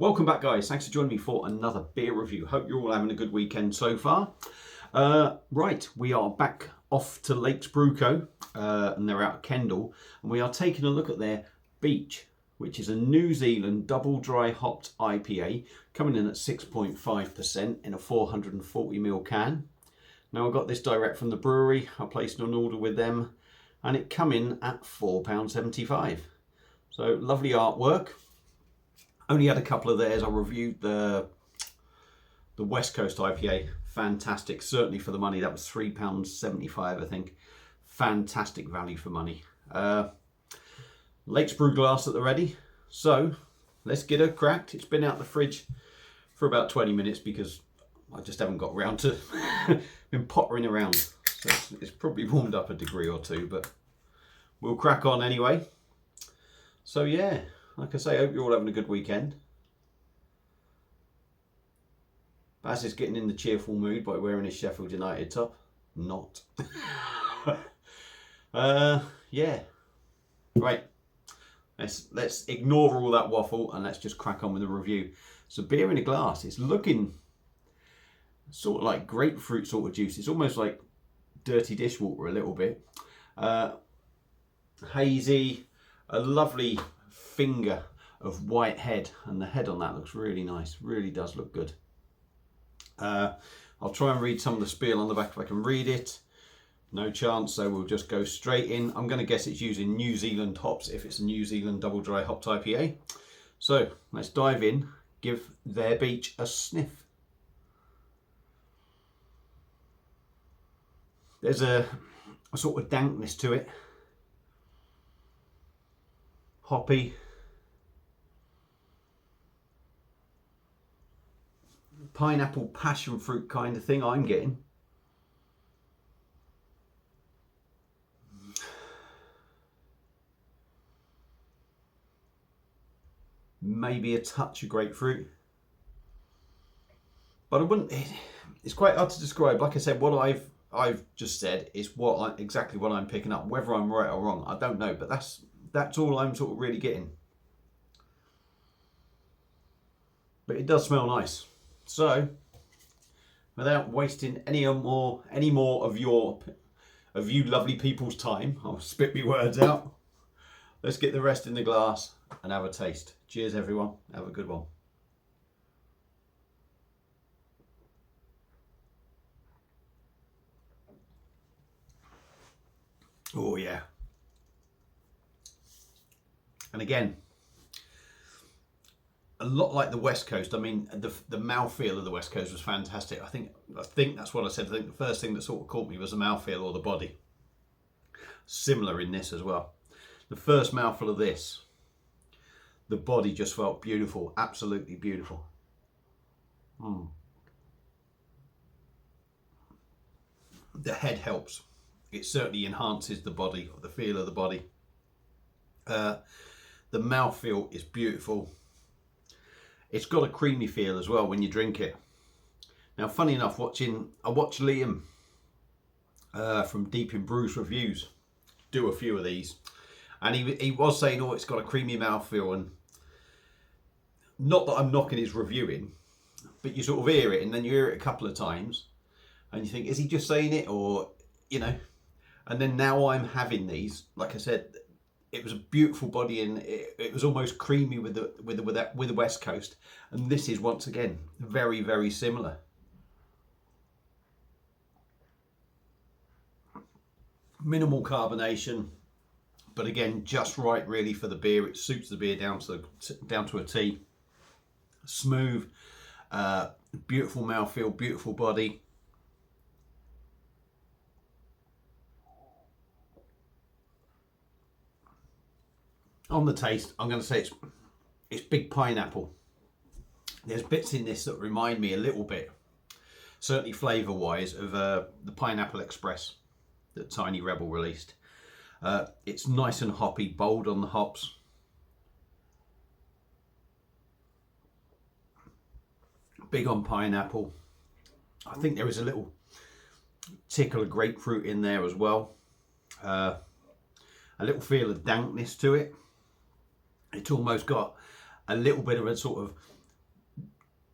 Welcome back, guys. Thanks for joining me for another beer review. Hope you're all having a good weekend so far. Right, we are back off to Lakes Brew Co, and they're out at Kendal, and we are taking a look at their Beach, which is a New Zealand double dry hopped IPA, coming in at 6.5% in a 440ml can. Now, I got this direct from the brewery. I placed an order with them, and it come in at £4.75. So lovely artwork. Only had a couple of theirs. I reviewed the West Coast IPA. Fantastic, certainly for the money. That was £3.75, I think. Fantastic value for money. Lakes Brew glass at the ready. So let's get her cracked. It's been out the fridge for about 20 minutes because I just haven't got round to been pottering around. So it's probably warmed up a degree or two, but we'll crack on anyway. So yeah, like I say, I hope you're all having a good weekend. Baz is getting in the cheerful mood by wearing his Sheffield United top. Not. Yeah. Right. Let's ignore all that waffle and let's just crack on with the review. So beer in a glass. It's looking sort of like grapefruit sort of juice. It's almost like dirty dishwater a little bit. Hazy. A lovely finger of white head, and the head on that looks really nice. Really does look good. I'll try and read some of the spiel on the back if I can read it. No chance, so we'll just go straight in. I'm going to guess it's using New Zealand hops if it's a New Zealand double dry hopped IPA. So let's dive in, give their Beach a sniff. There's a sort of dankness to it. Hoppy. Pineapple passion fruit kind of thing I'm getting. Maybe a touch of grapefruit. But I wouldn't, it's quite hard to describe. Like I said, what I've just said is exactly what I'm picking up. Whether I'm right or wrong, I don't know, but that's all I'm sort of really getting. But it does smell nice. So, without wasting any more of you lovely people's time, I'll spit my words out. Let's get the rest in the glass and have a taste. Cheers, everyone. Have a good one. Oh yeah. And again, a lot like the West Coast. I mean, the mouthfeel of the West Coast was fantastic. I think that's what I said. I think the first thing that sort of caught me was the mouthfeel or the body. Similar in this as well. The first mouthful of this, the body just felt beautiful, absolutely beautiful. The head helps. It certainly enhances the body, or the feel of the body. The mouthfeel is beautiful. It's got a creamy feel as well when you drink it. Now, funny enough, I watched Liam from Deep in Brews Reviews do a few of these, and he was saying, oh, it's got a creamy mouthfeel, and not that I'm knocking his reviewing, but you sort of hear it, and then you hear it a couple of times, and you think, is he just saying it, or, you know? And then now I'm having these, like I said, it was a beautiful body, and it was almost creamy with the West Coast, and this is once again very, very similar. Minimal carbonation, but again just right really for the beer. It suits the beer down to a T. Smooth, beautiful mouthfeel, beautiful body. On the taste, I'm going to say it's big pineapple. There's bits in this that remind me a little bit, certainly flavour wise, of the Pineapple Express that Tiny Rebel released. It's nice and hoppy, bold on the hops. Big on pineapple. I think there is a little tickle of grapefruit in there as well. A little feel of dankness to it. It's almost got a little bit of a sort of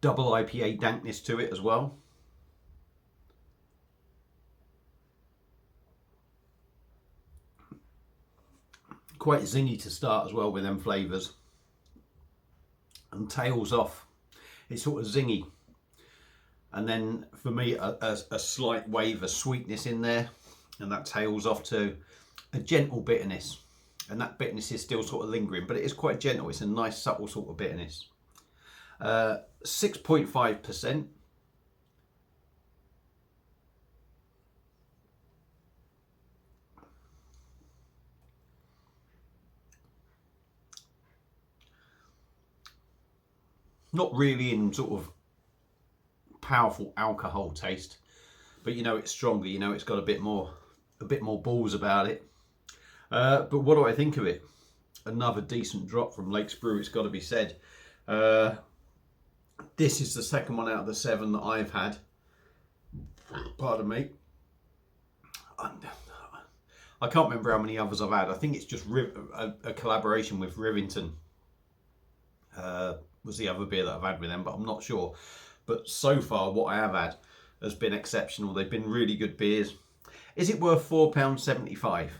double IPA dankness to it as well. Quite zingy to start as well with them flavours, and tails off. It's sort of zingy, and then for me a slight wave of sweetness in there, and that tails off to a gentle bitterness, and that bitterness is still sort of lingering, but it is quite gentle. It's a nice subtle sort of bitterness. 6.5%. Not really in sort of powerful alcohol taste, but you know it's stronger. You know it's got a bit more balls about it. But what do I think of it? Another decent drop from Lakes Brew, it's got to be said. This is the second one out of the 7 that I've had. Pardon me. I can't remember how many others I've had. I think it's just a collaboration with Rivington. Was the other beer that I've had with them, but I'm not sure. But so far, what I have had has been exceptional. They've been really good beers. Is it worth £4.75?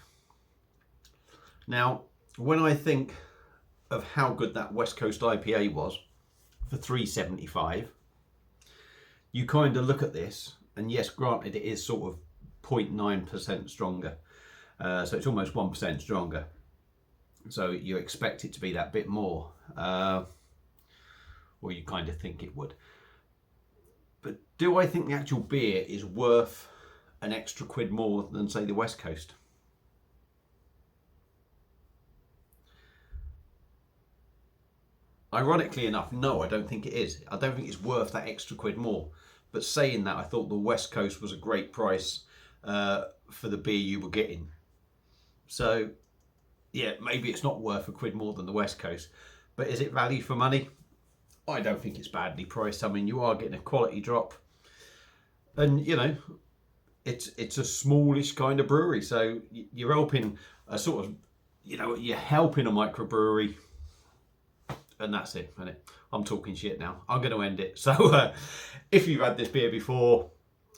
Now, when I think of how good that West Coast IPA was for £3.75, you kind of look at this, and yes, granted, it is sort of 0.9% stronger. So it's almost 1% stronger. So you expect it to be that bit more. Or you kind of think it would. But do I think the actual beer is worth an extra quid more than, say, the West Coast? Ironically enough, no, I don't think it is. I don't think it's worth that extra quid more. But saying that, I thought the West Coast was a great price for the beer you were getting. So, yeah, maybe it's not worth a quid more than the West Coast. But is it value for money? I don't think it's badly priced. I mean, you are getting a quality drop. And, you know, it's a smallish kind of brewery. So you're helping a sort of, you know, you're helping a microbrewery. And that's it, isn't it? I'm talking shit now. I'm going to end it. So if you've had this beer before,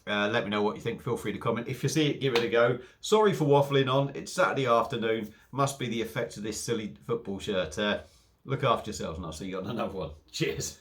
let me know what you think. Feel free to comment. If you see it, give it a go. Sorry for waffling on. It's Saturday afternoon. Must be the effect of this silly football shirt. Look after yourselves, and I'll see you on another one. Cheers.